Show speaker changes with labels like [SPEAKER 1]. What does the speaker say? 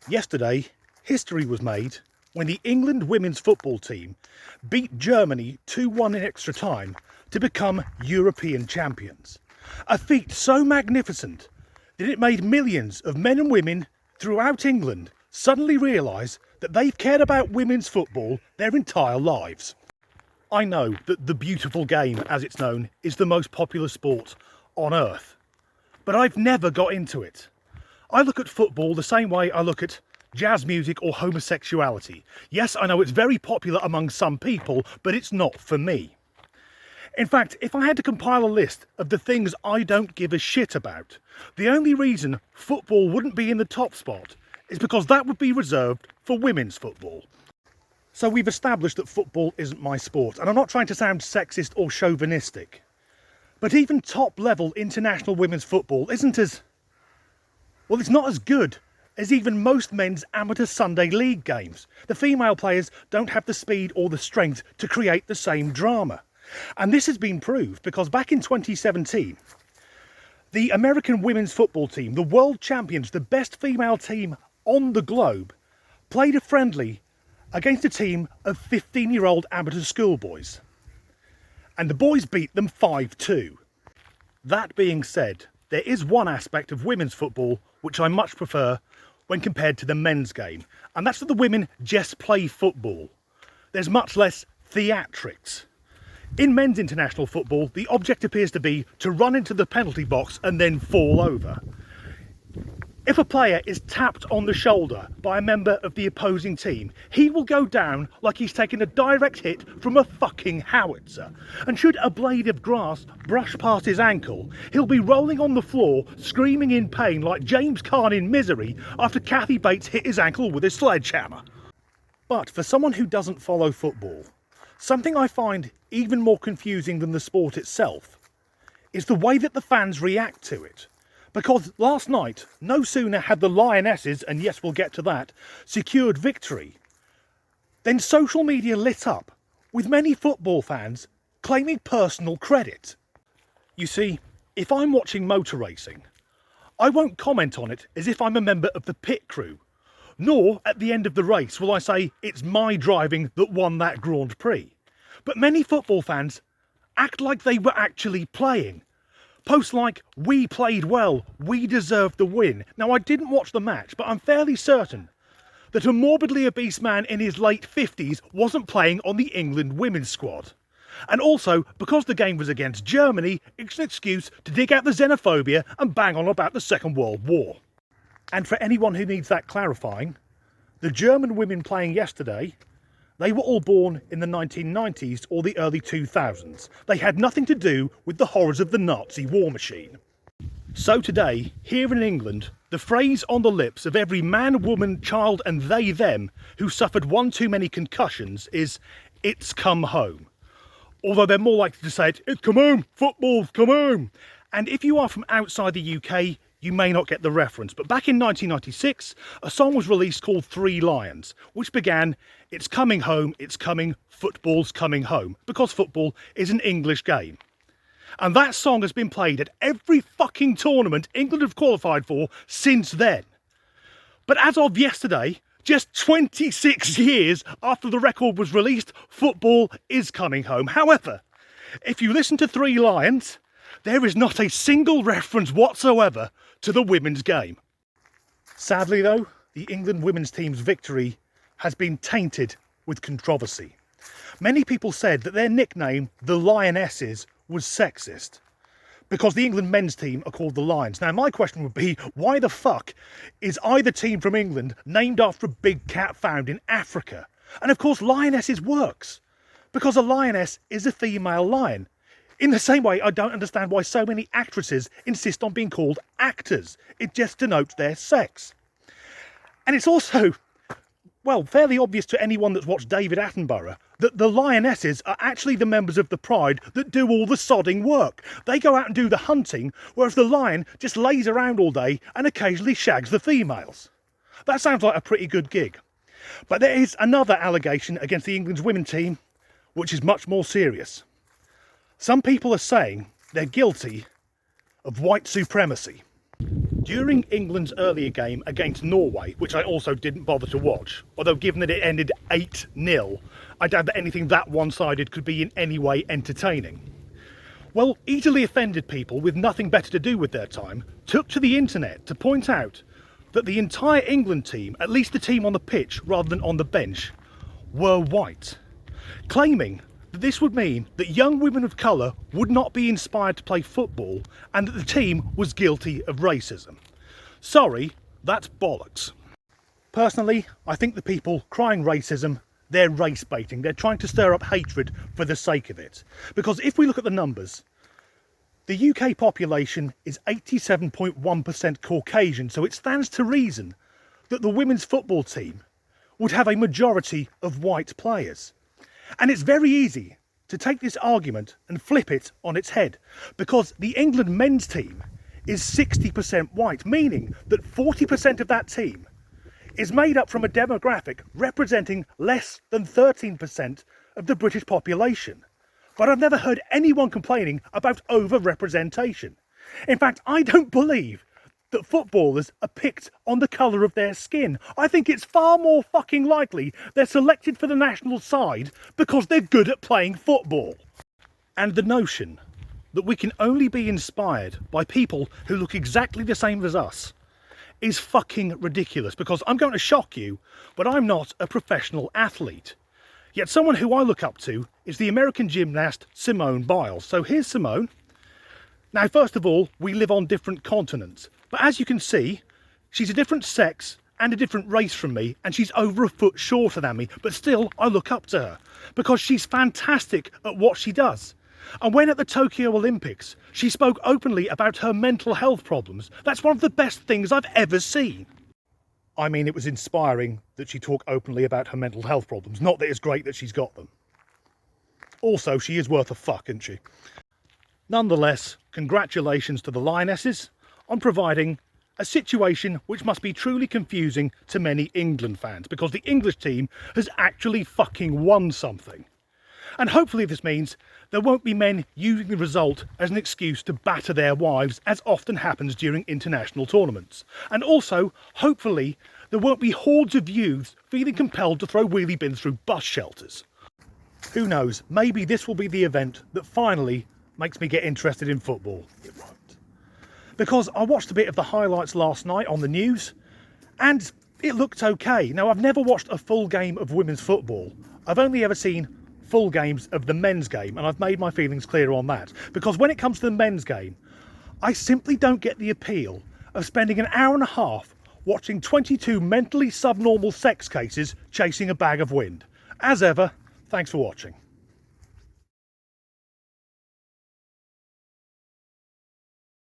[SPEAKER 1] Yesterday, history was made when the England women's football team beat Germany 2-1 in extra time to become European champions. A feat so magnificent that it made millions of men and women throughout England suddenly realise that they've cared about women's football their entire lives. I know that the beautiful game, as it's known, is the most popular sport on earth, but I've never got into it. I look at football the same way I look at jazz music or homosexuality. Yes, I know it's very popular among some people, but it's not for me. In fact, if I had to compile a list of the things I don't give a shit about, the only reason football wouldn't be in the top spot is because that would be reserved for women's football. So we've established that football isn't my sport, and I'm not trying to sound sexist or chauvinistic, but even top-level international women's football isn't as... well, it's not as good as even most men's amateur Sunday league games. The female players don't have the speed or the strength to create the same drama. And this has been proved because back in 2017, the American women's football team, the world champions, the best female team on the globe, played a friendly against a team of 15-year-old amateur schoolboys. And the boys beat them 5-2. That being said, there is one aspect of women's football which I much prefer when compared to the men's game, and that's that the women just play football. There's much less theatrics. In men's international football, the object appears to be to run into the penalty box and then fall over. If a player is tapped on the shoulder by a member of the opposing team, he will go down like he's taken a direct hit from a fucking howitzer. And should a blade of grass brush past his ankle, he'll be rolling on the floor, screaming in pain like James Caan in Misery after Kathy Bates hit his ankle with a sledgehammer. But for someone who doesn't follow football, something I find even more confusing than the sport itself is the way that the fans react to it. Because last night, no sooner had the Lionesses, and yes, we'll get to that, secured victory, then social media lit up with many football fans claiming personal credit. You see, if I'm watching motor racing, I won't comment on it as if I'm a member of the pit crew, nor at the end of the race will I say it's my driving that won that Grand Prix. But many football fans act like they were actually playing. Posts like, "We played well, we deserved the win." Now, I didn't watch the match, but I'm fairly certain that a morbidly obese man in his late 50s wasn't playing on the England women's squad. And also, because the game was against Germany, it's an excuse to dig out the xenophobia and bang on about the Second World War. And for anyone who needs that clarifying, the German women playing yesterday, they were all born in the 1990s or the early 2000s. They had nothing to do with the horrors of the Nazi war machine. So today, here in England, the phrase on the lips of every man, woman, child and they, them who suffered one too many concussions is, "It's come home." Although they're more likely to say it's come home, football's come home. And if you are from outside the UK, you may not get the reference, but back in 1996, a song was released called Three Lions, which began, "It's coming home, it's coming, football's coming home," because football is an English game. And that song has been played at every fucking tournament England have qualified for since then. But as of yesterday, just 26 years after the record was released, football is coming home. However, if you listen to Three Lions, there is not a single reference whatsoever to the women's game. Sadly though, the England women's team's victory has been tainted with controversy. Many people said that their nickname, the Lionesses, was sexist because the England men's team are called the Lions. Now my question would be, why the fuck is either team from England named after a big cat found in Africa? And of course Lionesses works because a lioness is a female lion. In the same way, I don't understand why so many actresses insist on being called actors. It just denotes their sex. And it's also, well, fairly obvious to anyone that's watched David Attenborough that the Lionesses are actually the members of the Pride that do all the sodding work. They go out and do the hunting, whereas the lion just lays around all day and occasionally shags the females. That sounds like a pretty good gig. But there is another allegation against the England's women team, which is much more serious. Some people are saying they're guilty of white supremacy. During England's earlier game against Norway, which I also didn't bother to watch, although given that it ended 8-0, I doubt that anything that one-sided could be in any way entertaining. Well, easily offended people with nothing better to do with their time took to the internet to point out that the entire England team, at least the team on the pitch rather than on the bench, were white, claiming that this would mean that young women of colour would not be inspired to play football and that the team was guilty of racism. Sorry, that's bollocks. Personally, I think the people crying racism, they're race baiting. They're trying to stir up hatred for the sake of it. Because if we look at the numbers, the UK population is 87.1% Caucasian, so it stands to reason that the women's football team would have a majority of white players. And it's very easy to take this argument and flip it on its head, because the England men's team is 60% white, meaning that 40% of that team is made up from a demographic representing less than 13% of the British population. But I've never heard anyone complaining about over-representation. In fact, I don't believe that footballers are picked on the colour of their skin. I think it's far more fucking likely they're selected for the national side because they're good at playing football. And the notion that we can only be inspired by people who look exactly the same as us is fucking ridiculous, because I'm going to shock you, but I'm not a professional athlete. Yet someone who I look up to is the American gymnast Simone Biles. So here's Simone. Now, first of all, we live on different continents, but as you can see, she's a different sex and a different race from me, and she's over a foot shorter than me, but still I look up to her because she's fantastic at what she does. And when at the Tokyo Olympics, she spoke openly about her mental health problems. That's one of the best things I've ever seen. I mean, it was inspiring that she talked openly about her mental health problems, not that it's great that she's got them. Also, she is worth a fuck, isn't she? Nonetheless, congratulations to the Lionesses on providing a situation which must be truly confusing to many England fans, because the English team has actually fucking won something. And hopefully this means there won't be men using the result as an excuse to batter their wives, as often happens during international tournaments. And also, hopefully, there won't be hordes of youths feeling compelled to throw wheelie bins through bus shelters. Who knows, maybe this will be the event that finally makes me get interested in football. It won't. Because I watched a bit of the highlights last night on the news, and it looked okay. Now, I've never watched a full game of women's football. I've only ever seen full games of the men's game, and I've made my feelings clear on that, because when it comes to the men's game, I simply don't get the appeal of spending an hour and a half watching 22 mentally subnormal sex cases chasing a bag of wind. As ever, thanks for watching.